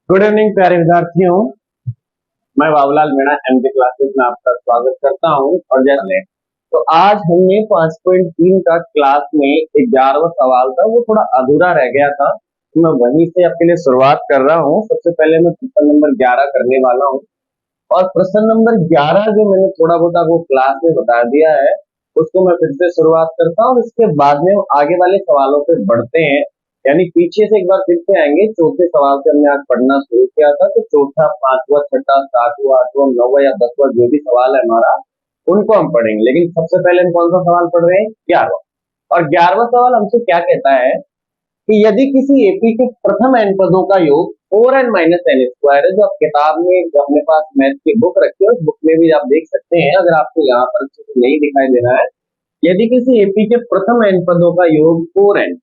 Good evening प्यारे विद्यार्थियों। मैं बाबूलाल मीणा एमपी क्लासेस में आपका स्वागत करता हूं। और जैसे तो आज हमने 5.3 का क्लास में 11वां सवाल था, वो थोड़ा अधूरा रह गया था, तो मैं वहीं से आपके लिए शुरुआत कर रहा हूं। सबसे पहले मैं प्रश्न नंबर 11 करने वाला हूं। और प्रश्न नंबर 11 जो मैंने थोड़ा बहुत आपको क्लास में बता दिया है, उसको मैं फिर से शुरुआत करता हूँ। इसके बाद में हम आगे वाले सवालों पे बढ़ते हैं, यानी पीछे से एक बार फिर से आएंगे। चौथे सवाल से हमने आज पढ़ना शुरू किया था, तो चौथा, पांचवा, छठा, सातवां, आठवां, नौवां या 10वां जो भी सवाल है हमारा, उनको हम पढ़ेंगे। लेकिन सबसे पहले हम कौन सा सवाल पढ़ रहे हैं? 11वां। और 11वां सवाल हमसे क्या कहता है कि यदि किसी एपी के प्रथम एन पदों का योग 4n-n² है, जो आप किताब में, जो अपने पास मैथ की बुक रखी है, उस बुक में भी आप देख सकते हैं। अगर आपको यहाँ पर अच्छे से नहीं दिखाई दे रहा है, यदि किसी एपी के प्रथम एन पदों का योग 4n,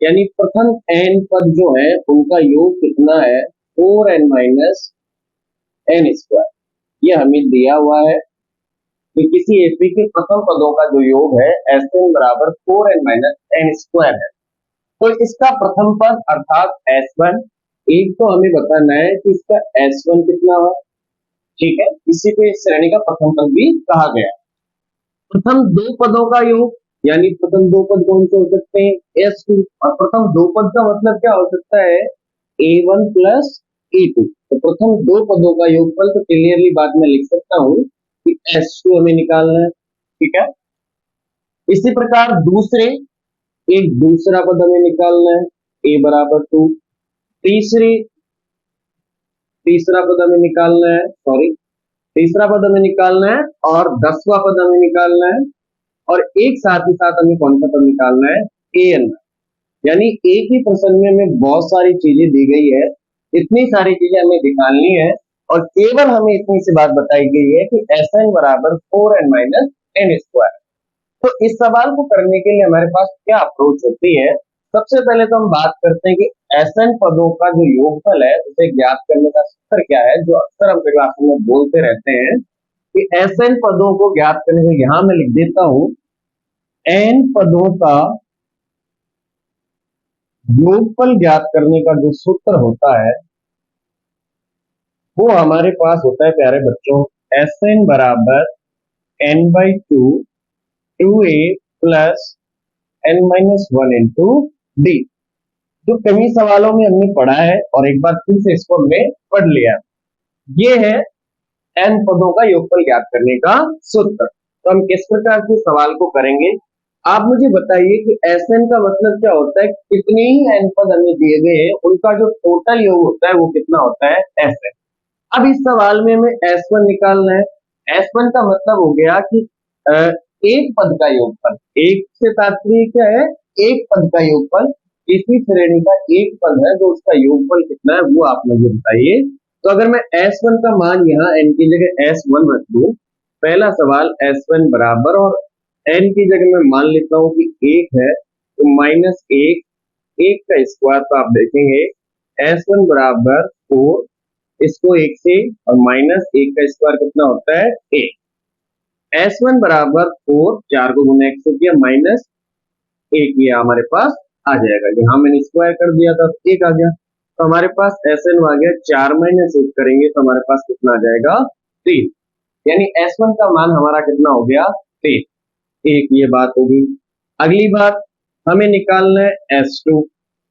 यानी प्रथम एन पद जो है उनका योग कितना है? 4n-n²। ये हमें दिया हुआ है कि किसी एपी के प्रथम पदों का जो योग है Sn बराबर 4n-n² है। तो इसका प्रथम पद अर्थात S1, एक तो हमें बताना है कि इसका S1 कितना हो। ठीक है, इसी को इस श्रेणी का प्रथम पद भी कहा गया। प्रथम दो पदों का योग, यानी प्रथम दो पद कौन से हो सकते हैं? S2। और प्रथम दो पद का मतलब क्या हो सकता है? A1 plus A2। तो प्रथम दो पदों का योगफल, तो क्लियरली बात मैं लिख सकता हूं कि S2 हमें निकालना है। ठीक है, इसी प्रकार दूसरे, एक दूसरा पद हमें निकालना है, A बराबर 2। तीसरी, तीसरा पद हमें निकालना है, सॉरी, तीसरा पद हमें निकालना है, और 10वां पद हमें निकालना है। और एक साथ ही साथ हमें कौन सा पद निकालना है? एन। यानी एक ही प्रश्न में हमें बहुत सारी चीजें दी गई है, इतनी सारी चीजें हमें निकालनी है। और केवल हमें इतनी सी बात बताई गई है कि एस एन बराबर 4n-n²। तो इस सवाल को करने के लिए हमारे पास क्या अप्रोच होती है? सबसे पहले तो हम बात करते हैं कि एसएन पदों का जो योगफल है उसे ज्ञात करने का सूत्र क्या है, जो अक्सर हम क्लासों में बोलते रहते हैं कि एसएन पदों को ज्ञात करने के, यहां मैं लिख देता हूं, एन पदों का योगफल ज्ञात करने का जो सूत्र होता है वो हमारे पास होता है प्यारे बच्चों, एस एन बराबर n/2 2a plus n-1 into D. जो कई सवालों में हमने पढ़ा है और एक बार फिर से इसको हमने पढ़ लिया। ये है एन पदों का योगफल ज्ञात करने का सूत्र। तो हम किस प्रकार से सवाल को करेंगे, आप मुझे बताइए कि एस एन का मतलब क्या होता है? कितने ही एन पद हमें दिए गए हैं, उनका जो टोटल योग होता है वो कितना होता है? S N. अब इस सवाल में हमें S1 निकालना है। S1 का मतलब हो गया कि एक पद का योगफल। एक से तात्पर्य क्या है? एक पद का योगफल। इसी श्रेणी का एक पद है, जो उसका योगफल कितना है वो आप मुझे बताइए। तो अगर मैं S1 का मान यहाँ n की जगह S1 रख दूं, पहला सवाल S1 बराबर, और n की जगह मैं मान लेता हूं कि एक है, तो -1, एक का स्क्वायर, तो आप देखेंगे S1 बराबर 4, इसको एक से, और -1 का स्क्वायर कितना होता है? 1। S1 बराबर 4, 4 को गुना 1 से किया, -1, ये हमारे पास आ जाएगा। यहाँ मैंने स्क्वायर कर दिया था तो 1 आ गया। तो हमारे पास SN आ गया, 4 -1 करेंगे तो हमारे पास कितना आ जाएगा? 3। यानी S1 का मान हमारा कितना हो गया? 3। एक ये बात होगी। अगली बात, हमें निकालना है S2,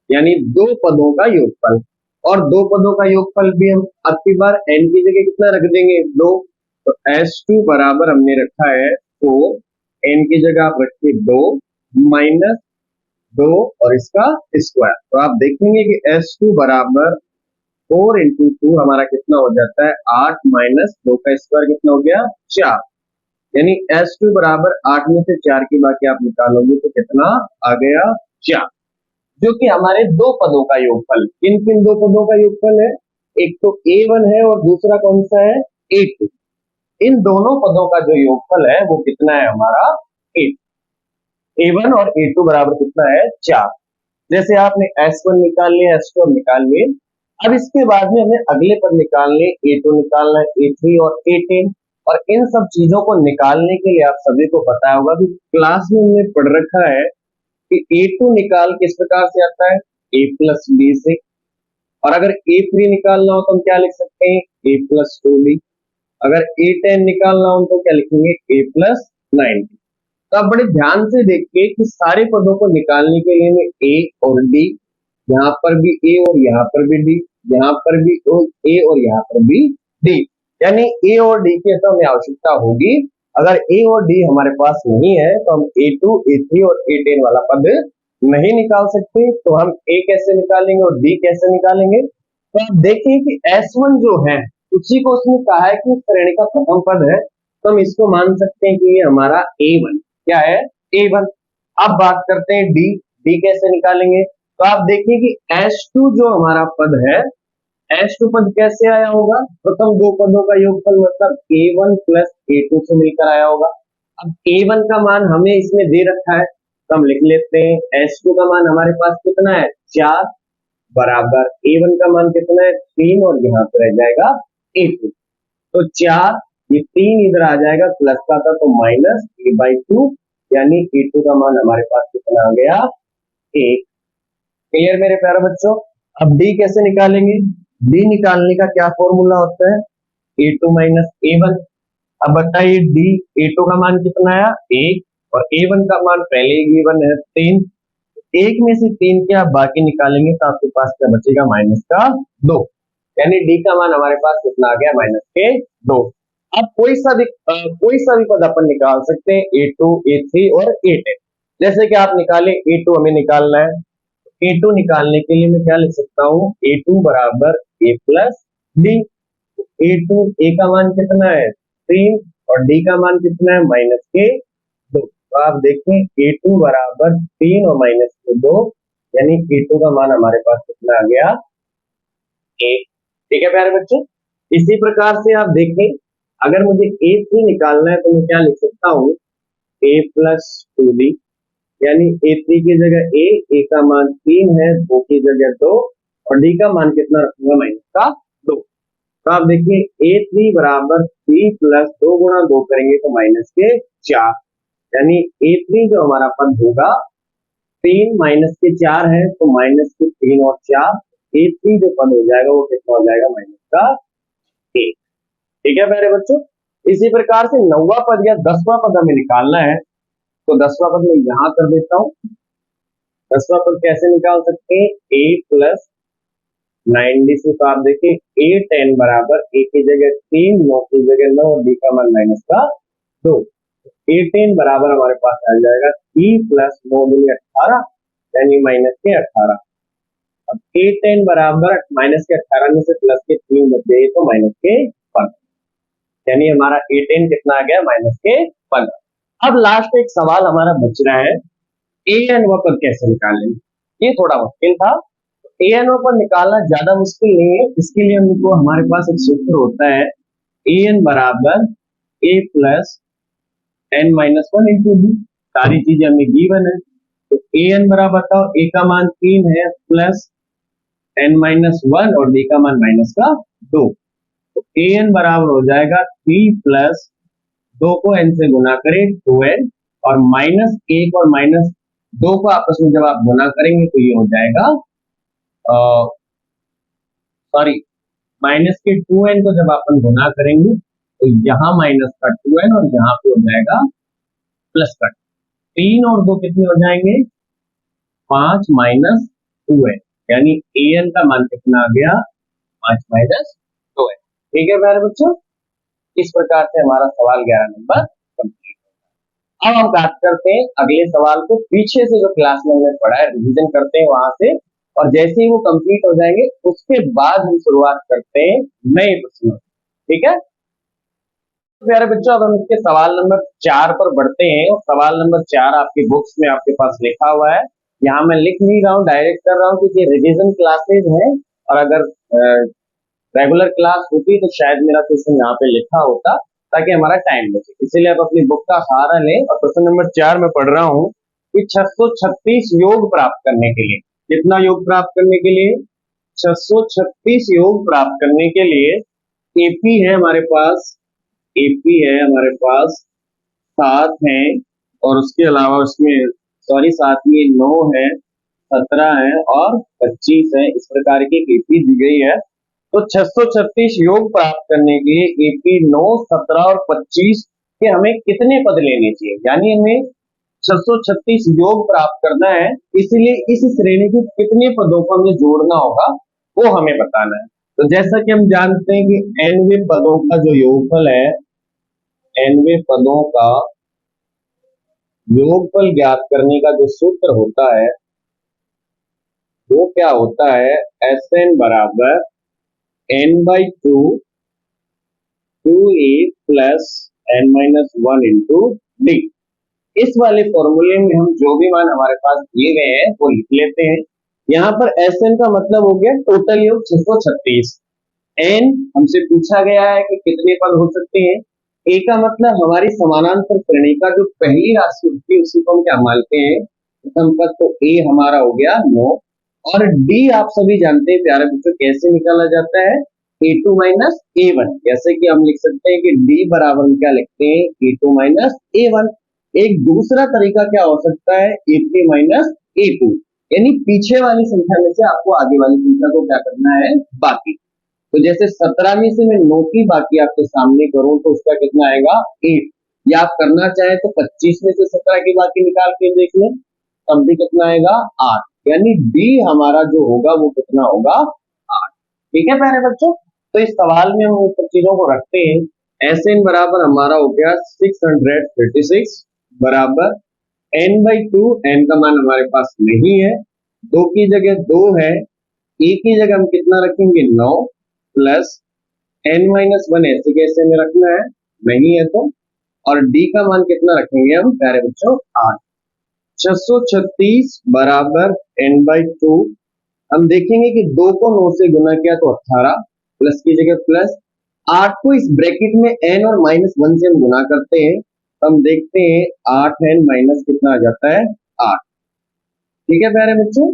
यानी दो पदों का योगफल। और दो पदों का योगफल भी हम अब की बार n की जगह कितना रख देंगे? 2। तो S2 बराबर हमने रखा है 4, n की जगह आप रखिए 2, -2 और इसका स्क्वायर। तो आप देखेंगे कि S2 बराबर 4 इंटू 2 हमारा कितना हो जाता है? 8, -2 का स्क्वायर कितना हो गया? 4। यानी S2 बराबर 8 में से 4 की बाकी आप निकालोगे तो कितना आ गया? 4। जो कि हमारे दो पदों का योगफल। किन किन दो पदों का योगफल है? एक तो A1 है और दूसरा कौन सा है? A2। इन दोनों पदों का जो योगफल है वो कितना है हमारा? 8। A1 और A2 बराबर कितना है? 4। जैसे आपने S1 निकाल लिया, S2 निकाल लिए, अब इसके बाद में हमें अगले पद निकालने, A2 निकालना है, A3 और A10। और इन सब चीजों को निकालने के लिए आप सभी को पता होगा कि क्लास में हमने पढ़ रखा है कि A2 निकाल किस प्रकार से आता है? A प्लस B से। और अगर A3 निकालना हो तो हम क्या लिख सकते हैं, A प्लस 2B। अगर A10 निकालना हो तो क्या लिखेंगे, A प्लस 9B। तो आप बड़े ध्यान से देखिए कि सारे पदों को निकालने के लिए मैं A और D, यहाँ पर भी A और यहाँ पर भी D, यहाँ पर भी A और यहाँ पर भी D, यानी A और D की तो हमें आवश्यकता होगी। अगर A और D हमारे पास नहीं है तो हम A2, A3 और A10 वाला पद नहीं निकाल सकते। तो हम A कैसे निकालेंगे और D कैसे निकालेंगे, तो आप देखिए कि S1 जो है उसी को उसने कहा है कि उस श्रेणी का प्रथम पद है, तो हम इसको मान सकते हैं कि ये हमारा A1 क्या है, A1। अब बात करते हैं D कैसे निकालेंगे। तो आप देखिए कि S2 जो हमारा पद है, S2 पद कैसे आया होगा, प्रथम दो पदों का योगफल मतलब A1 प्लस A2 से मिलकर आया होगा। अब A1 का मान हमें इसमें दे रखा है तो हम लिख लेते हैं S2 का मान हमारे पास कितना है, 4 बराबर A1 का मान कितना है, 3 और यहाँ पर रह जाएगा A2। तो 4, ये 3 इधर आ जाएगा, प्लस का था तो माइनस A/2, यानी A2 का मान हमारे पास कितना आ गया, 1। क्लियर मेरे प्यारे बच्चों। अब D कैसे निकालेंगे, D निकालने का क्या फॉर्मूला होता है, A2 माइनस A1। अब बताइए D, A2 का मान कितना आया, 1, और A1 का मान पहले ही गिवन है 3। एक में से 3 के आप बाकी निकालेंगे तो आपके पास क्या बचेगा, माइनस का 2, यानी D का मान हमारे पास कितना आ गया, माइनस के 2। अब कोई सा भी पद अपन निकाल सकते हैं, A2, A3 और A10। जैसे कि आप निकाले A2, हमें निकालना है, A2 निकालने के लिए मैं क्या लिख सकता हूँ, A2 बराबर A plus D। A2, A का मान कितना है, 3, और D का मान कितना है, माइनस के 2। तो आप देखें A2 बराबर 3 और माइनस के 2, यानी A2 का मान हमारे पास कितना आ गया, 1। ठीक है प्यारे बच्चों। इसी प्रकार से आप देखें, अगर मुझे A3 निकालना है तो मैं क्या लिख सकता हूँ, A प्लस 2B, यानी A3 की जगह A का मान 3 है, 2 की जगह 2, और D का मान कितना रखूंगा, माइनस का 2। तो आप देखिए A3 बराबर 3 प्लस 2 गुणा 2 करेंगे तो माइनस के 4, यानी A3 जो हमारा पद होगा, 3 माइनस के 4 है तो माइनस के 3 और 4, A3 जो पद हो जाएगा वो कितना हो जाएगा, माइनस का 1। ठीक है मेरे बच्चों। इसी प्रकार से 9वां पद या 10वां पद हमें निकालना है, तो 10वां पद मैं यहां कर देता हूं। 10वां पद कैसे निकाल सकते हैं, A प्लस 9D से। तो आप देखिए A10 बराबर A की जगह 3, 9 की जगह 9, और D का मान माइनस का 2। A10 बराबर हमारे पास आ जाएगा 3 प्लस 9 दूनी 18, यानी माइनस के 18। अब A10 बराबर माइनस के 18 में से प्लस के 3 बचे तो माइनस के 15, यानी हमारा A10 कितना आ गया, माइनस के 15। अब लास्ट एक सवाल हमारा बच रहा है, AN पर कैसे निकालेंगे। ये थोड़ा मुश्किल था। AN पर निकालना ज्यादा मुश्किल नहीं है, इसके लिए हमको हमारे पास एक सूत्र होता है, AN बराबर A plus N minus 1 into B। सारी चीजें हमें गिवन है, तो AN बराबर बताओ, A का मान 3 है प्लस N माइनस 1 और D का मान माइनस का 2। तो AN बराबर हो जाएगा 3 प्लस 2 को N से गुना करें 2N, और माइनस 1 और माइनस 2 को आपस में जब आप गुना करेंगे तो ये हो जाएगा, सॉरी, माइनस के 2N को जब अपन गुना करेंगे तो यहाँ माइनस का 2N और यहाँ पे हो जाएगा प्लस का 3 और 2 कितने हो जाएंगे, 5 माइनस 2N, यानी AN का मान कितना आ गया, 5 माइनस 2N। ठीक है प्यारे बच्चों, इस प्रकार से हमारा सवाल 11 नंबर कंप्लीट होगा। अब हम बात करते हैं अगले सवाल को, पीछे से जो क्लास में हमने पढ़ा है रिवीजन करते हैं वहां से, और जैसे ही वो कंप्लीट हो जाएंगे उसके बाद हम शुरुआत करते हैं नए प्रश्नों। ठीक है प्यारे बच्चों, अब हम इसके सवाल नंबर 4 पर बढ़ते हैं। और सवाल नंबर 4 आपकी बुक्स में आपके पास लिखा हुआ है, यहाँ मैं लिख नहीं रहा हूँ, डायरेक्ट कर रहा हूँ क्योंकि रिवीजन क्लासेज है, और अगर रेगुलर क्लास होती तो शायद मेरा क्वेश्चन यहाँ पे लिखा होता ताकि हमारा टाइम बचे। इसीलिए आप अपनी बुक का सहारा लें। और क्वेश्चन नंबर 4 में पढ़ रहा हूँ कि 636 योग प्राप्त करने के लिए, कितना योग प्राप्त करने के लिए, 636 योग प्राप्त करने के लिए एपी है हमारे पास, एपी है हमारे पास 7 है, और उसके अलावा उसमें सॉरी साथ में 9 है, 17 है और 25 है, इस प्रकार की एपी दी गई है। तो 636 योग प्राप्त करने के लिए एपी 9, 17 और 25 के हमें कितने पद लेने चाहिए, यानी हमें 636 योग प्राप्त करना है, इसलिए इस श्रेणी के कितने पदों को हमें जोड़ना होगा वो हमें बताना है। तो जैसा कि हम जानते हैं कि nवे पदों का जो योगफल है, nवे पदों का योगफल ज्ञात करने का जो सूत्र होता है वो क्या होता है, Sn बराबर n/2 2a plus n-1 into D. इस वाले फॉर्मूले में हम जो भी मान हमारे पास दिए गए हैं वो लिख लेते हैं। यहाँ पर Sn का मतलब हो गया टोटल योग 636। n हमसे पूछा गया है कि कितने पद हो सकते हैं। a का मतलब हमारी समानांतर श्रेणी का जो पहली राशि होती है उसी को हम क्या मानते हैं, प्रथम पद। तो a हमारा हो गया 9 और d आप सभी जानते हैं प्यारे बच्चों कैसे निकाला जाता है, a2 माइनस a1। जैसे कि हम लिख सकते हैं कि d बराबर क्या लिखते हैं, a2 माइनस a1। एक दूसरा तरीका क्या हो सकता है, a3 माइनस a2, यानी पीछे वाली संख्या में से आपको आगे वाली संख्या को क्या करना है, बाकी। तो जैसे 17 में से मैं 9 की बाकी आपके सामने करूं तो उसका कितना आएगा 8, या आप करना चाहे तो 25 में से 17 की बाकी निकाल के देख लें, तब भी कितना आएगा 8, यानी डी हमारा जो होगा वो कितना होगा 8। ठीक है प्यारे बच्चों, तो इस सवाल में हम सब चीजों को रखते हैं। Sn बराबर हमारा हो गया 636 बराबर n/2, n का मान हमारे पास नहीं है, 2 की जगह 2 है, e की जगह हम कितना रखेंगे 9 प्लस n-1 ऐसे कैसे में रखना है, नहीं है तो, और d का मान कितना रखेंगे हम प्यारे बच्चों 8। 636 बराबर n/2, हम देखेंगे कि 2 को 9 से गुना किया तो 18, प्लस की जगह प्लस, 8 को इस ब्रैकेट में n और -1 से हम गुना करते हैं, हम देखते हैं 8n माइनस कितना आ जाता है 8। ठीक है प्यारे बच्चों,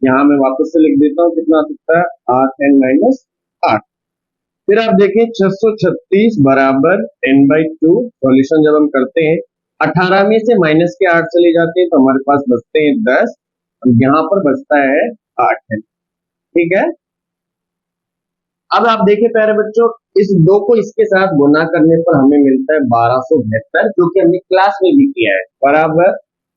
यहां मैं वापस से लिख देता हूं कितना आ सकता है 8n माइनस 8। फिर आप देखें 636 बराबर n/2, सॉल्यूशन जब हम करते हैं 18 में से माइनस के 8 चले जाते हैं तो हमारे पास बचते हैं 10, यहाँ पर बचता है 8n। ठीक है, अब आप देखिए प्यारे बच्चों, इस 2 को इसके साथ गुना करने पर हमें मिलता है 1272, जो कि हमने क्लास में भी किया है, बराबर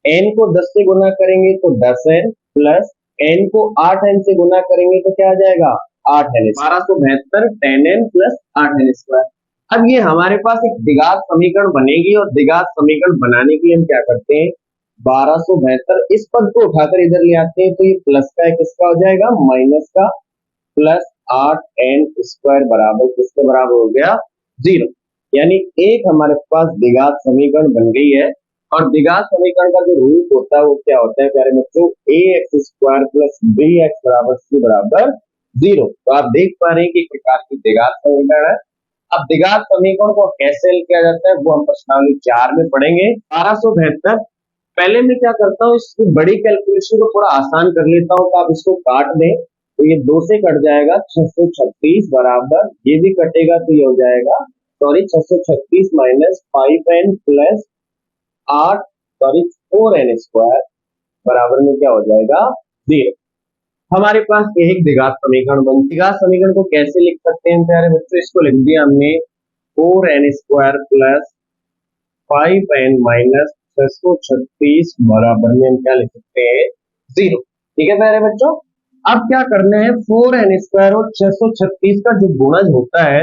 n को 10 से गुना करेंगे तो 10n प्लस n को 8n से गुना करेंगे तो क्या आ जाएगा 8n, 1272 10n plus 8n square. अब ये हमारे पास एक द्विघात समीकरण बनेगी और द्विघात समीकरण बनाने के लिए हम क्या करते हैं, 1272 इस पद को उठाकर इधर ले आते हैं तो ये प्लस का है, किसका हो जाएगा माइनस का, प्लस 8n स्क्वायर बराबर किसके बराबर हो गया 0, यानी एक हमारे पास द्विघात समीकरण बन गई है। और द्विघात समीकरण का जो रूप होता है वो क्या होता है प्यारे बच्चों, ax स्क्वायर प्लस bx बराबर c बराबर 0। तो आप देख पा रहे हैं कि एक प्रकार की द्विघात समीकरण है। अब द्विघात समीकरण को कैसे हल किया जाता है वो हम प्रश्नावली 4 में पढ़ेंगे। 1272 पहले मैं क्या करता हूँ, इसकी बड़ी कैलकुलेशन को थोड़ा आसान कर लेता हूँ, तो आप इसको काट दें तो ये 2 से कट जाएगा, 636 बराबर ये भी कटेगा तो ये हो जाएगा, sorry 636 minus 5n plus 8 sorry 4n square बराबर में क्या हो जाएगा 0। हमारे पास एक द्विघात समीकरण बन, द्विघात समीकरण को कैसे लिख सकते हैं प्यारे बच्चों, इसको लिख दिया हमने 4n square plus 5n minus 636 बराबर में हम क्या लिख सकते हैं 0। ठीक है प्यारे बच्चों, अब क्या करना है, 4n स्क्वायर और 636 का जो गुणज होता है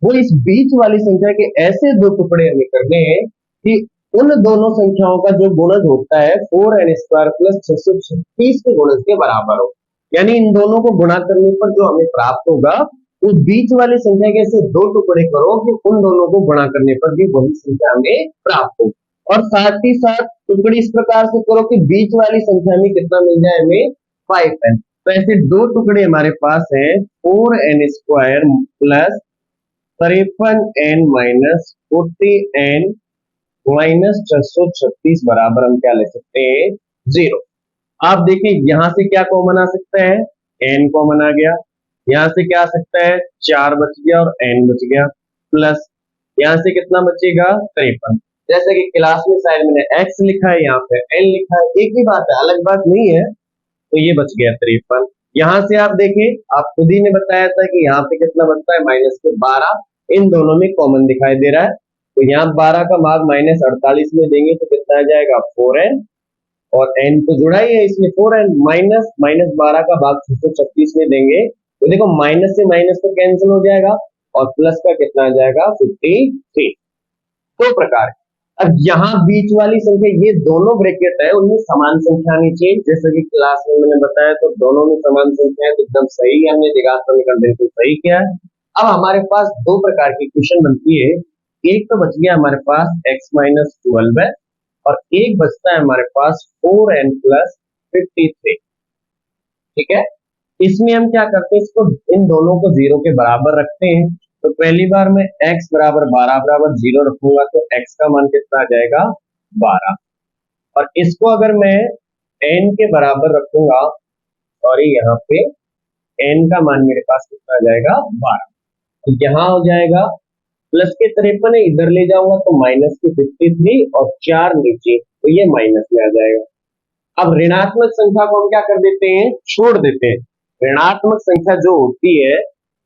वो इस बीच वाली संख्या के ऐसे दो टुकड़े हमें करने हैं कि उन दोनों संख्याओं का जो गुणज होता है 4n स्क्वायर प्लस 636 के गुणज के बराबर हो, यानी इन दोनों को गुणा करने पर जो हमें प्राप्त होगा उस बीच वाली संख्या के ऐसे दो टुकड़े करो कि उन दोनों को गुणा करने पर भी वही संख्या हमें प्राप्त हो, और साथ ही साथ टुकड़ी इस प्रकार से करो कि बीच वाली संख्या में कितना मिल जाए हमें 5n। तो ऐसे दो टुकड़े हमारे पास हैं 4n square plus 53n minus 40n minus 636 बराबर हम क्या ले सकते हैं 0। आप देखिए यहां से क्या कॉमन आ सकता है, n कॉमन आ गया, यहां से क्या आ सकता है 4 बच गया और n बच गया, प्लस यहां से कितना बचेगा 53, जैसे कि क्लास में शायद मैंने x लिखा है, यहाँ पे n लिखा है, एक ही बात है, अलग बात नहीं है। तो ये बच गया 53। यहाँ से आप देखें, आप खुद ही ने बताया था कि यहाँ पे कितना बनता है माइनस के 12, इन दोनों में कॉमन दिखाई दे रहा है, तो यहाँ 12 का भाग माइनस 48 में देंगे तो कितना आ जाएगा 4n, और n तो जुड़ा ही है इसमें 4n, माइनस माइनस 12 का भाग 636 में देंगे तो देखो माइनस से माइनस तो कैंसिल हो जाएगा और प्लस का कितना आ जाएगा 53। दो प्रकार। अब यहाँ बीच वाली संख्या, ये दोनों ब्रैकेट है उनमें समान संख्या आनी चाहिए, जैसे कि क्लास में मैंने बताया, तो दोनों में समान संख्या है तो एकदम सही है, हमने द्विघात समीकरण बिल्कुल सही किया है। अब हमारे पास दो प्रकार की क्वेश्चन बनती है, एक तो बच गया हमारे पास x माइनस 12 है और एक बचता है हमारे पास 4n प्लस 53। ठीक है, इसमें हम क्या करते हैं, इसको इन दोनों को जीरो के बराबर रखते हैं। तो पहली बार मैं x बराबर 12 बराबर 0 रखूंगा तो x का मान कितना आ जाएगा 12, और इसको अगर मैं n के बराबर रखूंगा, सॉरी यहाँ पे n का मान मेरे पास कितना आ जाएगा 12, तो यहाँ हो जाएगा प्लस के 53 है, इधर ले जाऊंगा तो माइनस के 53 और 4 नीचे, तो ये माइनस में आ जाएगा। अब ऋणात्मक संख्या को हम क्या कर देते हैं, छोड़ देते हैं। ऋणात्मक संख्या जो होती है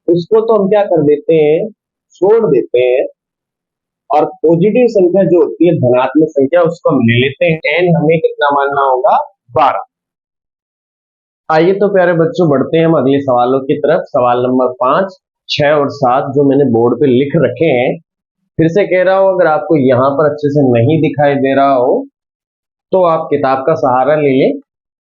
उसको तो हम क्या कर देते हैं, छोड़ देते हैं, और पॉजिटिव संख्या जो होती है धनात्मक संख्या उसको हम ले लेते हैं। n हमें कितना मानना होगा 12। आइए तो प्यारे बच्चों बढ़ते हैं हम अगले सवालों की तरफ। सवाल नंबर 5, 6 और 7 जो मैंने बोर्ड पे लिख रखे हैं, फिर से कह रहा हूं अगर आपको यहाँ पर अच्छे से नहीं दिखाई दे रहा हो तो आप किताब का सहारा ले लें,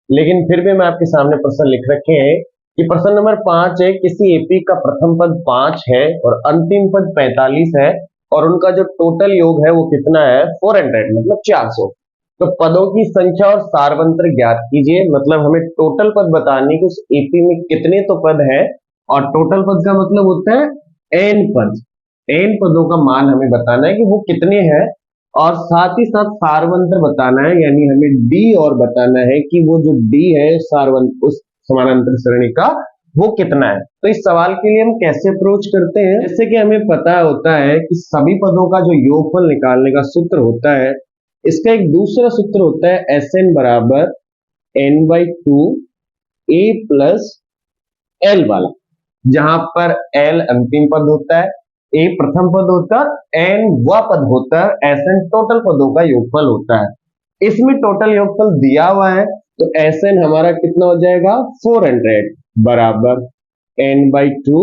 लेकिन फिर भी मैं आपके सामने प्रश्न लिख रखे हैं कि प्रश्न नंबर 5 है, किसी एपी का प्रथम पद 5 है और अंतिम पद 45 है और उनका जो टोटल योग है वो कितना है 400, मतलब 400। तो पदों की संख्या और सारवंत्र ज्ञात कीजिए, मतलब हमें टोटल पद बताने कि उस एपी में कितने तो पद है, और टोटल पद का मतलब होता है n पद, n पदों का मान हमें बताना है कि वो कितने हैं, और साथ ही साथ सारवंत्र बताना है, यानी हमें डी और बताना है कि वो जो डी है सारवंत्र उस समानांतर श्रेणी का वो कितना है। तो इस सवाल के लिए हम कैसे अप्रोच करते हैं, जैसे कि हमें पता होता है कि सभी पदों का जो योगफल निकालने का सूत्र होता है, इसका एक दूसरा सूत्र होता है Sn बराबर n/2 a प्लस l वाला, जहां पर l अंतिम पद होता है, a प्रथम पद होता है, n वह पद होता है, Sn टोटल पदों का योगफल होता है। इसमें टोटल योगफल दिया हुआ है तो Sn हमारा कितना हो जाएगा 400 बराबर n/2,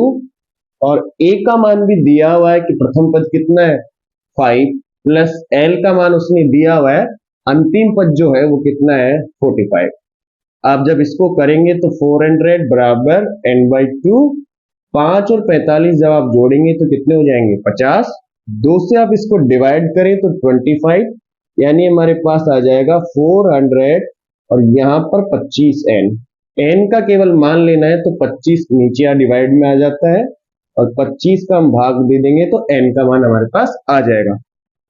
और a का मान भी दिया हुआ है कि प्रथम पद कितना है 5 प्लस l का मान उसने दिया हुआ है, अंतिम पद जो है वो कितना है 45। आप जब इसको करेंगे तो 400 बराबर n/2, 5 और 45 जब आप जोड़ेंगे तो कितने हो जाएंगे 50, 2 से आप इसको डिवाइड करें तो 25, यानी हमारे पास आ जाएगा 400 और यहाँ पर 25n। n का केवल मान लेना है तो 25 नीचे या डिवाइड में आ जाता है, और 25 का हम भाग दे देंगे तो n का मान हमारे पास आ जाएगा।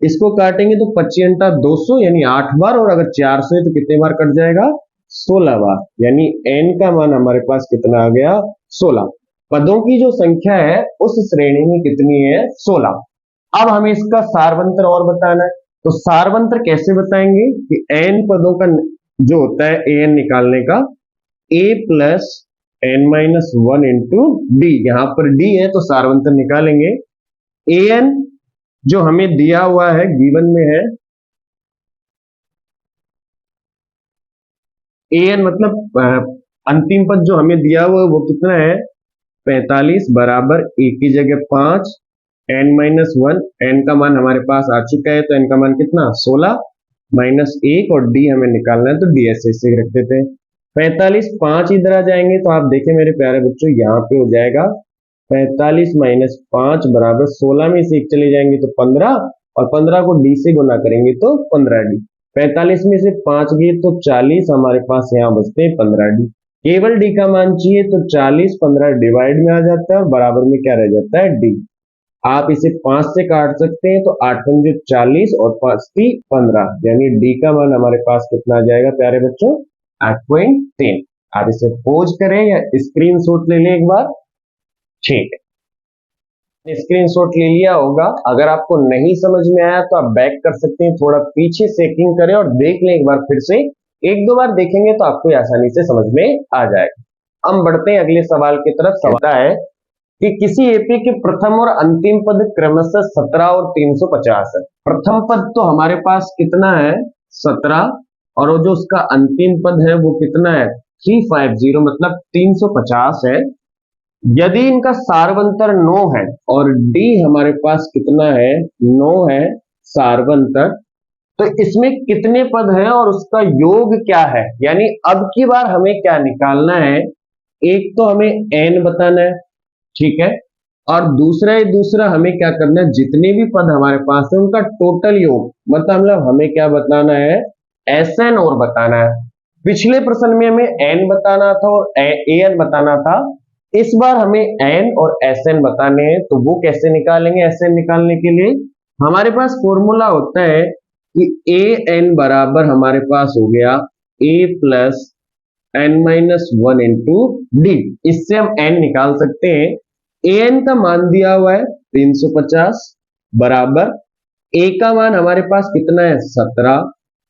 इसको काटेंगे तो 25 200 यानी 8 बार, और अगर 400 है तो कितने बार कट जाएगा 16 बार, यानी n का मान हमारे पास कितना आ गया 16। पदों की जो संख्या है उस श्रेणी में कितनी है 16। अब हमें इसका सारवंत्र और बताना है, तो सारवंत्र कैसे बताएंगे कि n पदों का जो होता है an निकालने का a plus n-1 into D, यहां पर d है तो सारवंत्र निकालेंगे। an जो हमें दिया हुआ है गिवन में है an, मतलब अंतिम पद जो हमें दिया हुआ है वो कितना है 45 बराबर a की जगह 5 n-1, n का मान हमारे पास आ चुका है तो n का मान कितना 16 माइनस 1, और d हमें निकालना है तो d ऐसे रख देते हैं। 45 5 इधर आ जाएंगे तो आप देखें मेरे प्यारे बच्चों यहाँ पे हो जाएगा 45 माइनस 5 बराबर 16 में से 1 चले जाएंगे तो 15, और 15 को d से गुना करेंगे तो 15d। 45 में से 5 गए तो 40, हमारे पास यहाँ बचते हैं 15d। केवल d का मान चाहिए तो 40 15 डिवाइड में आ जाता है और बराबर में क्या रह जाता है d। आप इसे 5 से काट सकते हैं तो 8 पंजे 40 और 5 की 15, यानी d का मान हमारे पास कितना आ जाएगा प्यारे बच्चों 8.10। आप इसे पोज करें या स्क्रीनशॉट ले लें एक बार, ठीक है। स्क्रीनशॉट ले लिया होगा। अगर आपको नहीं समझ में आया तो आप बैक कर सकते हैं, थोड़ा पीछे चेकिंग करें और देख लें एक बार फिर से। एक दो बार देखेंगे तो आपको आसानी से समझ में आ जाएगा। हम बढ़ते हैं अगले सवाल की तरफ। सवाल है कि किसी एपी के प्रथम और अंतिम पद क्रमशः 17 और 350 है। प्रथम पद तो हमारे पास कितना है 17, और वो जो उसका अंतिम पद है वो कितना है 350, मतलब 350 है। यदि इनका सारवंतर 9 है और डी हमारे पास कितना है 9 है सारवंतर, तो इसमें कितने पद हैं और उसका योग क्या है। यानी अब की बार हमें क्या निकालना है, एक तो हमें एन बताना है, ठीक है, और दूसरा हमें क्या करना है, जितने भी पद हमारे पास है उनका टोटल योग, मतलब हमें क्या बताना है एस एन और बताना है। पिछले प्रश्न में हमें एन बताना था और ए एन बताना था, इस बार हमें एन और एस एन बताने हैं। तो वो कैसे निकालेंगे, एस एन निकालने के लिए हमारे पास फॉर्मूला होता है कि ए एन बराबर हमारे पास हो गया A plus N minus one into D. इससे हम एन निकाल सकते हैं। ए एन का मान दिया हुआ है 350 बराबर ए का मान हमारे पास कितना है 17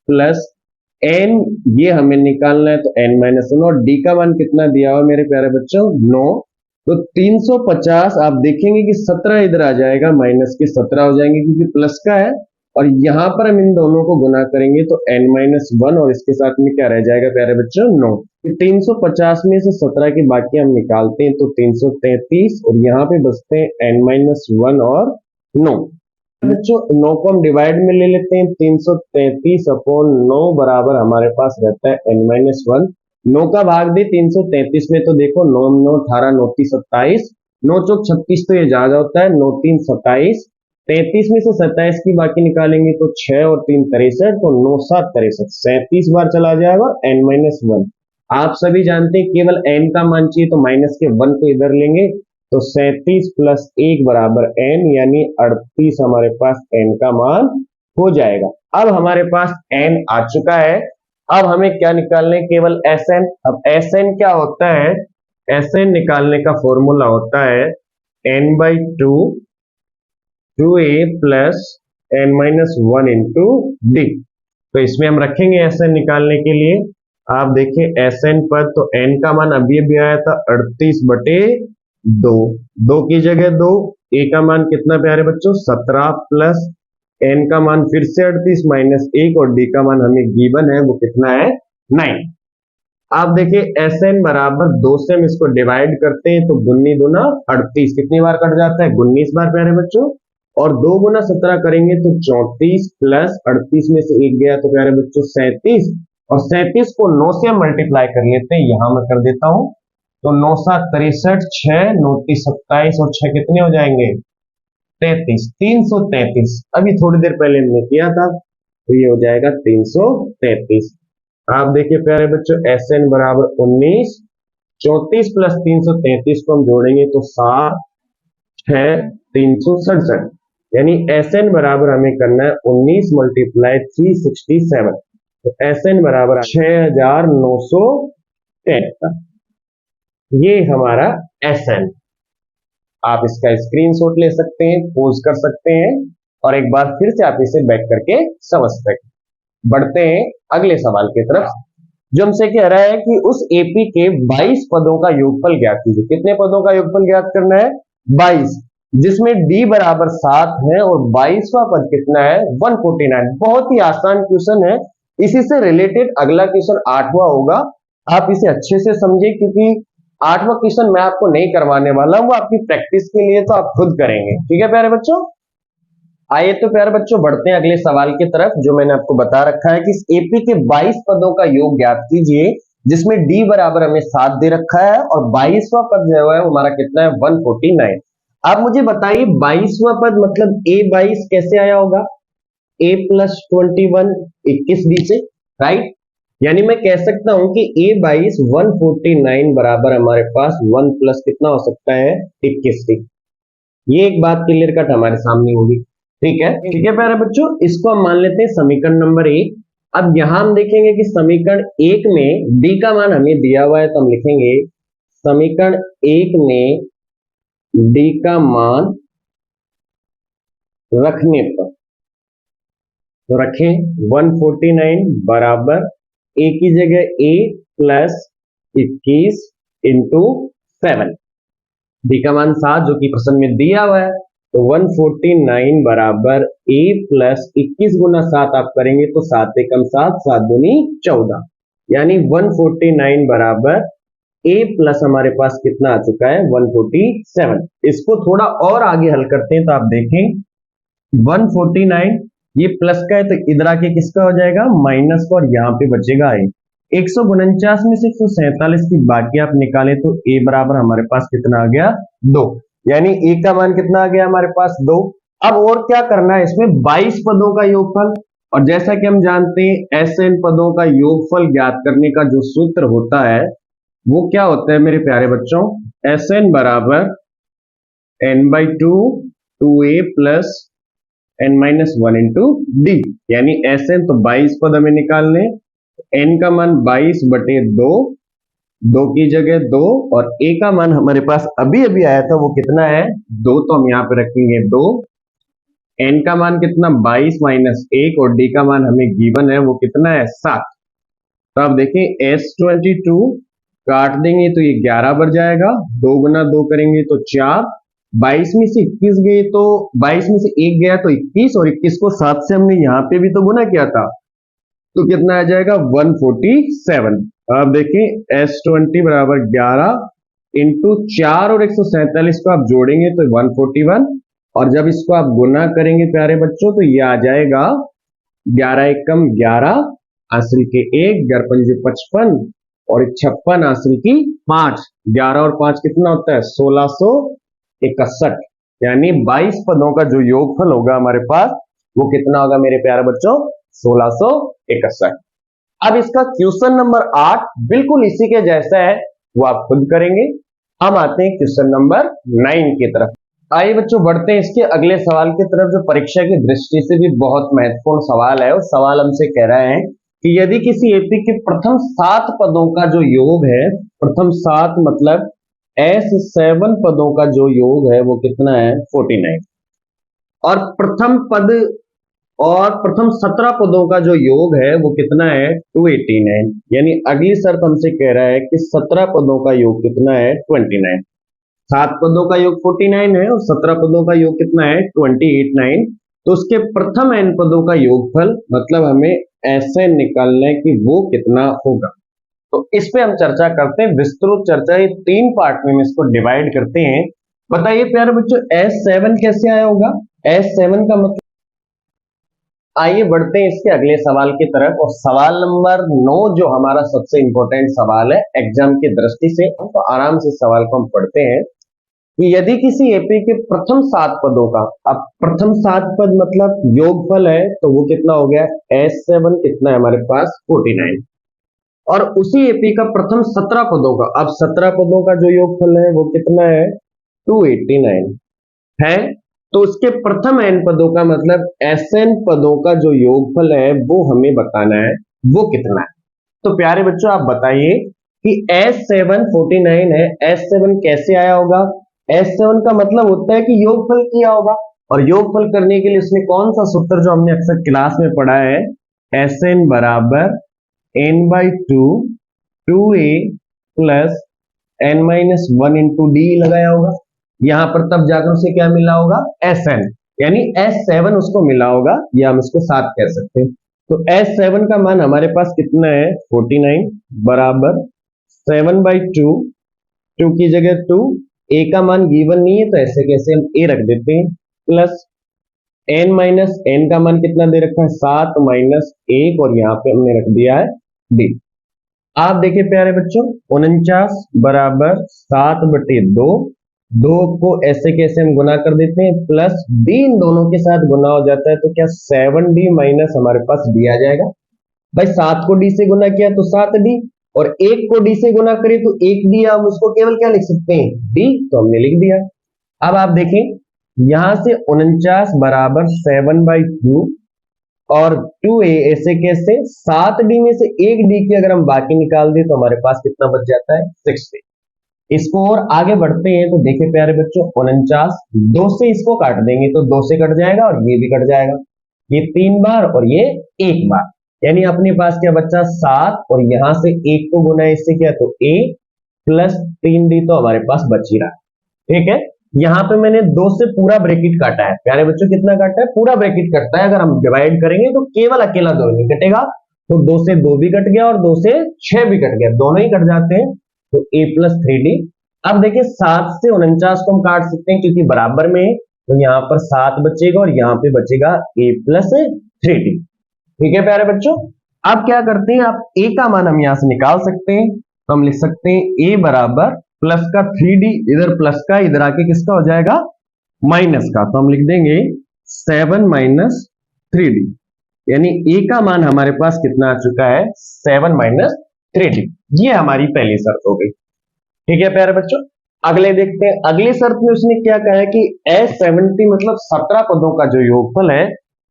प्लस एन, ये हमें निकालना है तो एन माइनस वन, और डी का मान कितना दिया हुआ मेरे प्यारे बच्चों 9। तो 350 आप देखेंगे कि 17 इधर आ जाएगा, माइनस के 17 हो जाएंगे क्योंकि प्लस का है, और यहां पर हम इन दोनों को गुना करेंगे तो n माइनस वन, और इसके साथ में क्या रह जाएगा प्यारे बच्चों 9। 350 में से 17 की बाकी हम निकालते हैं तो 333, और यहाँ पे बचते हैं n माइनस वन और 9। बच्चों 9 को हम डिवाइड में ले लेते हैं, 333 अपॉन 9 बराबर हमारे पास रहता है n माइनस वन। 9 का भाग दे 333 में तो देखो 9 9 18 9 तीस 27, 9 चौक 36 तो ये ज्यादा होता है, 9 3 27, 33 में से 27 की बाकी निकालेंगे तो 6 और 3 63, तो 9 7 63, 37 बार चला जाएगा n माइनस वन। आप सभी जानते हैं केवल n का मान चाहिए तो माइनस के 1 को इधर लेंगे, तो 37 प्लस 1 बराबर n, यानी 38 हमारे पास n का मान हो जाएगा। अब हमारे पास n आ चुका है। अब हमें क्या निकालना है, केवल Sn। अब Sn क्या होता है, Sn निकालने का फॉर्मूला होता है n by two a plus N minus one into d. तो इसमें हम रखेंगे Sn निकालने के लिए। आप देखिए Sn पर तो n का मान अभी आया था 38 बटे 2, 2 की जगह 2, a का मान कितना प्यारे बच्चों 17 प्लस n का मान फिर से 38 माइनस 1, और d का मान हमें गिवन है वो कितना है 9। आप देखिए Sn बराबर 2 से हम इसको डिवाइड करते हैं तो गुन्नी दूना 38, कितनी बार कट जाता है 19 बार प्यारे बच्चों, और 2 गुना 17 करेंगे तो 34 प्लस 38 में से 1 गया तो प्यारे बच्चों 37, और 37 को 9 से हम मल्टीप्लाई कर लेते हैं, यहां मैं कर देता हूं, तो 9 7 63, 6 9 30 27, और 6 कितने हो जाएंगे 33, 333। अभी थोड़ी देर पहले हमने किया था तो ये हो जाएगा 333। आप देखिए प्यारे बच्चों Sn बराबर 19, 34 प्लस 333 को हम जोड़ेंगे तो 7 6 367, यानी Sn बराबर हमें करना है 19 मल्टीप्लाई 367, तो Sn बराबर 6973। ये हमारा Sn। आप इसका स्क्रीनशॉट ले सकते हैं, पोज कर सकते हैं, और एक बार फिर से आप इसे बैक करके समझ सकते हैं। बढ़ते हैं अगले सवाल की तरफ, जो हमसे कह रहा है कि उस एपी के 22 पदों का योगफल ज्ञात कीजिए। कितने पदों का योगफल ज्ञात करना है 22, जिसमें डी बराबर 7 है और 22वां पद कितना है 149। बहुत ही आसान क्वेश्चन है। इसी से रिलेटेड अगला क्वेश्चन 8वां होगा, आप इसे अच्छे से समझे क्योंकि 8वां क्वेश्चन मैं आपको नहीं करवाने वाला हूं, वो आपकी प्रैक्टिस के लिए तो आप खुद करेंगे। ठीक है प्यारे बच्चों, आइए तो प्यारे बच्चों बढ़ते हैं अगले सवाल की तरफ, जो मैंने आपको बता रखा है कि इस एपी के 22 पदों का योग ज्ञात कीजिए, जिसमें डी बराबर हमें 7 दे रखा है और 22वां पद जो है हमारा कितना है 149। आप मुझे बताइए 22वां पद मतलब a 22 कैसे आया होगा, a प्लस 21 21 डी से, राइट। यानी मैं कह सकता हूं कि a 22 149 बराबर हमारे पास 1 प्लस कितना हो सकता है 21 डी। ये एक बात क्लियर कट हमारे सामने होगी। ठीक है प्यारे बच्चों, इसको हम मान लेते हैं समीकरण नंबर 1। अब यहां हम देखेंगे कि समीकरण 1 में डी का मान हमें दिया हुआ है, तो हम लिखेंगे समीकरण 1 में डी का मान रखने पर, तो रखें 149 बराबर ए की जगह ए प्लस 21 इंटू 7, डी का मान 7 जो कि प्रश्न में दिया हुआ है। तो 149 बराबर ए प्लस 21 गुना 7 आप करेंगे तो 7 एकम 7, 7 दूनी 14, यानी 149 बराबर ए प्लस हमारे पास कितना आ चुका है 147। इसको थोड़ा और आगे हल करते हैं तो आप देखें 149 ये प्लस का है तो इधर आके किसका हो जाएगा माइनस का, और यहाँ पे बचेगा ए। 149 में से 147 की बाकी आप निकालें तो ए बराबर हमारे पास कितना आ गया 2, यानी ए का मान कितना आ गया हमारे पास 2। अब और क्या करना है इसमें 22 पदों का योगफल, और जैसा कि हम जानते हैं एसएन पदों का योगफल ज्ञात करने का जो सूत्र होता है वो क्या होता है मेरे प्यारे बच्चों, एसएन बराबर n/2 2a plus n-1 into D, यानी एसएन तो 22 पद हमें निकालने, n का मान 22 बटे 2, 2 की जगह 2, और a का मान हमारे पास अभी अभी आया था वो कितना है 2, तो हम यहाँ पे रखेंगे 2, n का मान कितना 22 माइनस 1, और d का मान हमें गिवन है वो कितना है 7। तो आप देखें S22 काट देंगे तो ये 11 बढ़ जाएगा, 2 गुना 2 करेंगे तो 4, 22 में से 21 गए तो 22 में से 1 गया तो 21, और 21 को 7 से हमने यहाँ पे भी तो गुना किया था तो कितना आ जाएगा 147। अब देखें S20 बराबर 11 इंटू 4 और 147 को आप जोड़ेंगे तो 141, और जब इसको आप गुना करेंगे प्यारे बच्चों तो ये आ जाएगा 11 एकम 11 हासिल के 1, 11 पंजे 55 और 56 हासिल की 5, 11 और 5 कितना होता है 1661, यानी 22 पदों का जो योगफल होगा हमारे पास वो कितना होगा मेरे प्यारे बच्चों 1661। अब इसका क्वेश्चन नंबर 8 बिल्कुल इसी के जैसा है, वो आप खुद करेंगे। हम आते हैं क्वेश्चन नंबर 9 की तरफ। आइए बच्चों बढ़ते हैं इसके अगले सवाल की तरफ, जो परीक्षा की दृष्टि से भी बहुत महत्वपूर्ण सवाल है। और सवाल हमसे कह रहा है कि यदि किसी एपी के प्रथम 7 पदों का जो योग है, प्रथम 7 मतलब S7 पदों का जो योग है वो कितना है 49, और प्रथम पद और प्रथम 17 पदों का जो योग है वो कितना है 289, यानी अगली शर्त हमसे कह रहा है कि 17 पदों का योग कितना है 29। 7 पदों का योग 49 है और 17 पदों का योग कितना है 289, तो उसके प्रथम n पदों का योगफल मतलब हमें ऐसे निकालना है कि वो कितना होगा। तो इस पे हम चर्चा करते हैं, विस्तृत चर्चा, ये 3 पार्ट में हम इसको डिवाइड करते हैं। बताइए प्यारे बच्चों S7 कैसे आया होगा, S7 का मतलब। आइए बढ़ते हैं इसके अगले सवाल की तरफ, और सवाल नंबर 9 जो हमारा सबसे इंपॉर्टेंट सवाल है एग्जाम की दृष्टि से, तो आराम से सवाल को हम पढ़ते हैं कि यदि किसी एपी के प्रथम 7 पदों का, अब प्रथम 7 पद मतलब योगफल है तो वो कितना हो गया S7 कितना है हमारे पास 49, और उसी एपी का प्रथम 17 पदों का, अब 17 पदों का जो योगफल है वो कितना है 289 है, तो उसके प्रथम n पदों का मतलब Sn पदों का जो योगफल है वो हमें बताना है वो कितना है। तो प्यारे बच्चों आप बताइए कि S7 49 है, S7 कैसे आया होगा। S7 का मतलब होता है कि योगफल किया होगा, और योगफल करने के लिए उसने कौन सा सूत्र जो हमने अक्सर क्लास में पढ़ा है, Sn बराबर n/2 2a plus n-1 into D लगाया होगा। यहां पर तब जाकर उसे क्या मिला होगा Sn, यानी S7 उसको मिला होगा, या हम इसको 7 कह सकते हैं। तो S7 का मान हमारे पास कितना है 49 बराबर 7/2, 2 की जगह 2, a का मान गिवन नहीं है तो ऐसे कैसे हम a रख देते हैं, प्लस n का मान कितना दे रखा है 7 माइनस 1, और यहाँ पे हमने रख दिया है d। आप देखिए प्यारे बच्चों 49 बराबर 7/2, 2 को ऐसे कैसे हम गुना कर देते हैं, प्लस d इन दोनों के साथ गुना हो जाता है तो क्या 7d माइनस हमारे पास d आ जाएगा। भाई 7 को d से गुना किया तो 7d, और 1 को d से गुना करें तो 1d, हम उसको केवल क्या लिख सकते हैं d, तो हमने लिख दिया। अब आप देखें यहां से 49 बराबर 7/2 और 2a ऐसे कैसे 7d में से 1d की अगर हम बाकी निकाल दें तो हमारे पास कितना बच जाता है 6d। इसको और आगे बढ़ते हैं तो देखिए प्यारे बच्चों 49, 2 से इसको काट देंगे तो 2 से कट जाएगा और ये भी कट जाएगा, ये 3 बार और ये 1 बार, यानी अपने पास क्या बच्चा 7 और यहां से 1 को गुना इससे क्या तो a प्लस 3d तो हमारे पास बच ही रहा है। ठीक है, यहाँ पे मैंने 2 से पूरा ब्रैकेट काटा है प्यारे बच्चों, कितना काटा है पूरा ब्रैकेट कटता है, अगर हम डिवाइड करेंगे तो केवल अकेला 2 नहीं कटेगा, तो 2 से 2 भी कट गया और 2 से 6 भी कट गया, दोनों ही कट जाते हैं तो a प्लस 3d। अब देखिए 7 से 49 को हम काट सकते हैं क्योंकि बराबर में है, तो यहाँ पर 7 बचेगा और यहाँ पे बचेगा a प्लस 3d। ठीक है प्यारे बच्चों, अब क्या करते हैं, आप a का मान हम यहां से निकाल सकते हैं, तो हम लिख सकते हैं a बराबर प्लस का 3d, इधर प्लस का इधर आके किसका हो जाएगा माइनस का, तो हम लिख देंगे 7 माइनस 3d, यानी a का मान हमारे पास कितना आ चुका है 7 माइनस 3d। ये हमारी पहली शर्त हो गई। ठीक है प्यारे बच्चों, अगले देखते हैं, अगली शर्त में उसने क्या कहा है कि a70 मतलब 17 पदों का जो योगफल है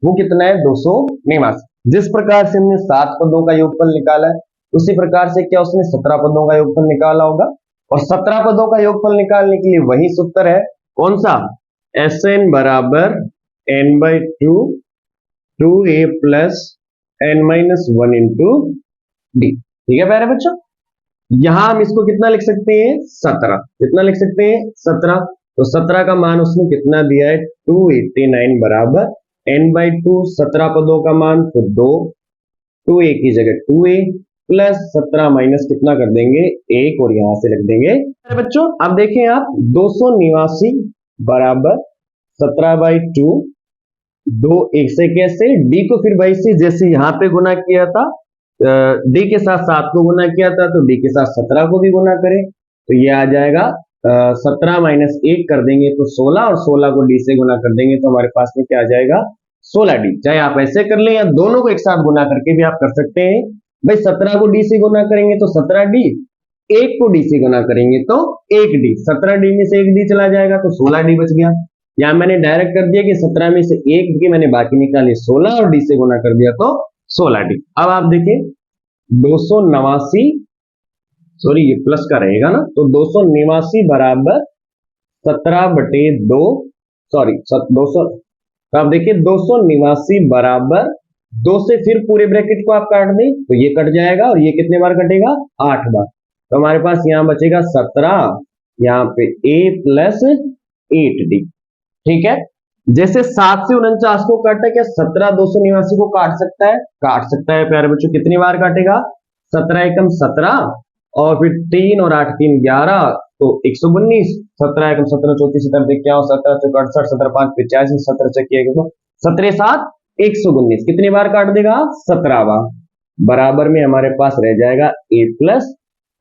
वो कितना है 289। जिस प्रकार से हमने 7 पदों का योगफल निकाला है उसी प्रकार से क्या उसने 17 पदों का योगफल निकाला होगा, और 17 पदों का योगफल निकालने के लिए वही सूत्र है, कौन सा, Sn बराबर n/2 2a plus n-1 into D. ठीक है प्यारे बच्चों, यहां हम इसको कितना लिख सकते हैं 17, कितना लिख सकते हैं 17, तो 17 का मान उसने कितना दिया है 289 बराबर n/2, 17 पदों का मान तो 2, 2a की जगह 2a प्लस 17 माइनस कितना कर देंगे 1 और यहां से रख देंगे। बच्चों अब देखें आप 289 बराबर 17/2, 2 1 से कैसे d को फिर भाई से जैसे यहां पे गुना किया था, d के साथ 7 को गुना किया था तो d के साथ 17 को भी गुना करें तो ये आ जाएगा 17 माइनस 1 कर देंगे तो 16 और 16 को d से गुना कर देंगे तो हमारे पास में क्या आ जाएगा 16d। चाहे आप ऐसे कर लें या दोनों को एक साथ गुना करके भी आप कर सकते हैं। भाई 17 को d से गुना करेंगे तो 17d, 1 को d से गुना करेंगे तो 1d, 17d में से 1d चला जाएगा तो 16d बच गया। यहां मैंने डायरेक्ट कर दिया कि 17 में से 1 की मैंने बाकी निकाली 16 और d से गुना कर दिया तो 16d। अब आप देखिए 289, सॉरी ये प्लस का रहेगा ना, तो 289 बराबर 17/2, सॉरी 200, तो आप देखिए 289 बराबर 2 से फिर पूरे ब्रैकेट को आप काट दें तो ये कट जाएगा और ये कितने बार कटेगा 8 बार, तो हमारे पास यहां बचेगा 17, यहाँ पे a प्लस 8d। ठीक है, जैसे 7 से 49 को काटा, क्या 17 289 को काट सकता है, काट सकता है प्यारे बच्चों, कितनी बार काटेगा 17 एकम 17 और फिर 3 और 8 3 11 तो 119, 17 एकम 17 34 17 क्या हो 17 चौक 68 17 5 85 17 चकिए तो 17 7 119, कितनी बार काट देगा 17 बार, बराबर में हमारे पास रह जाएगा a प्लस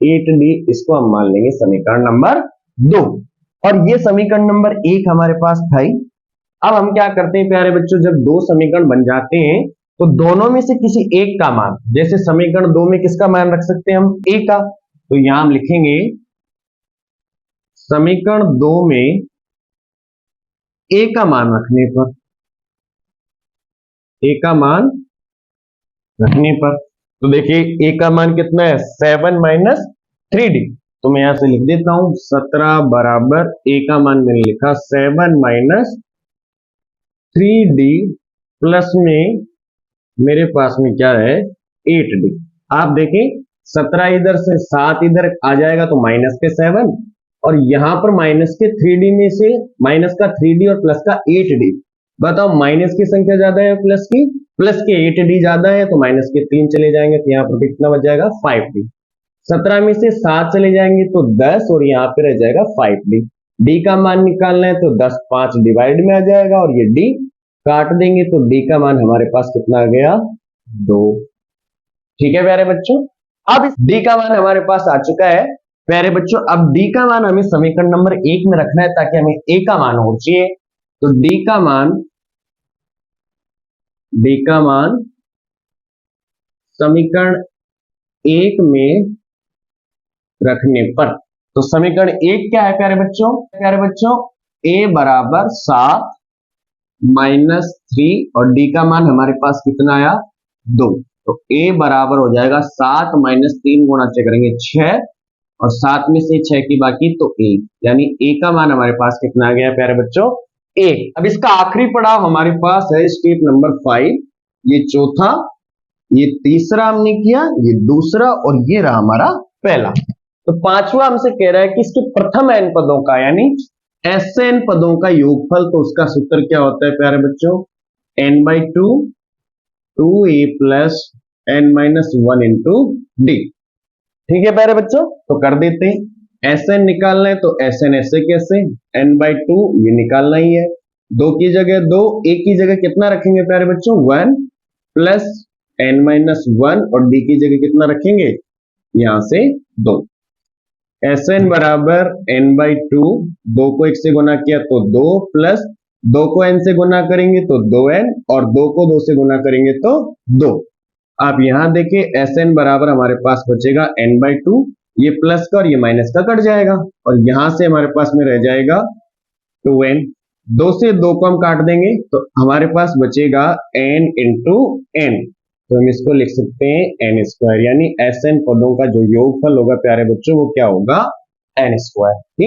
8d, इसको हम मान लेंगे समीकरण नंबर 2, और ये समीकरण नंबर 1 हमारे पास था ही। अब हम क्या करते हैं प्यारे बच्चों, जब दो समीकरण बन जाते हैं तो दोनों में से किसी एक का मान, जैसे समीकरण 2 में किसका मान रख सकते हैं हम a का, तो यहां हम लिखेंगे समीकरण 2 में a का मान रखने पर, a का मान रखने पर, तो देखिए a का मान कितना है 7 माइनस 3d, तो मैं यहां से लिख देता हूं 17 बराबर a का मान मैंने लिखा 7 माइनस 3d प्लस में मेरे पास में क्या है 8d। आप देखें 17 इधर से 7 इधर आ जाएगा तो माइनस के 7 और यहां पर माइनस के 3d में से माइनस का 3d और प्लस का 8d, बताओ माइनस की संख्या ज्यादा है प्लस की, प्लस के 8d ज्यादा है तो माइनस के 3 चले जाएंगे तो यहाँ पर कितना बच जाएगा 5d, 17 में से 7 चले जाएंगे तो 10 और यहाँ पे रह जाएगा 5d, d का मान निकालना है तो 10 5 डिवाइड में आ जाएगा और ये d काट देंगे तो d का मान हमारे पास कितना आ गया 2। ठीक है प्यारे बच्चों, अब इस d का मान हमारे पास आ चुका है प्यारे बच्चों, अब d का मान हमें समीकरण नंबर 1 में रखना है ताकि हमें a का मान हो चाहिए, तो d का मान समीकरण 1 में रखने पर, तो समीकरण 1 क्या है प्यारे बच्चों a बराबर 7 माइनस 3 और d का मान हमारे पास कितना आया 2, तो a बराबर हो जाएगा 7 माइनस 3 गुणा से करेंगे 6 और 7 में से 6 की बाकी तो 1, यानी a का मान हमारे पास कितना आ गया प्यारे बच्चों 1। अब इसका आखिरी पड़ाव हमारे पास है स्टेप नंबर 5, ये चौथा, ये तीसरा हमने किया, ये दूसरा और ये रहा हमारा पहला। तो पांचवा हमसे कह रहा है कि इसके प्रथम n पदों का यानी Sn पदों का योगफल, तो उसका सूत्र क्या होता है प्यारे बच्चों n/2 2a plus n-1 into D. ठीक है प्यारे बच्चों, तो कर देते हैं। Sn निकालना है तो Sn ऐसे कैसे, n/2 ये निकालना ही है, 2 की जगह 2, a की जगह कितना रखेंगे प्यारे बच्चों 1 प्लस n-1 और d की जगह कितना रखेंगे यहां से 2। Sn बराबर n/2, 2 को 1 से गुना किया तो 2 प्लस 2 को n से गुना करेंगे तो 2n और 2 को 2 से गुना करेंगे तो 2। आप यहां देखें Sn बराबर हमारे पास बचेगा n/2, ये प्लस का और ये माइनस का कट जाएगा और यहां से हमारे पास में रह जाएगा 2n, 2 से 2 को हम काट देंगे तो हमारे पास बचेगा n इंटू n, तो हम इसको लिख सकते हैं n स्क्वायर, यानी Sn पदों का जो योगफल होगा प्यारे बच्चों वो क्या होगा n स्क्वायर। ठीक।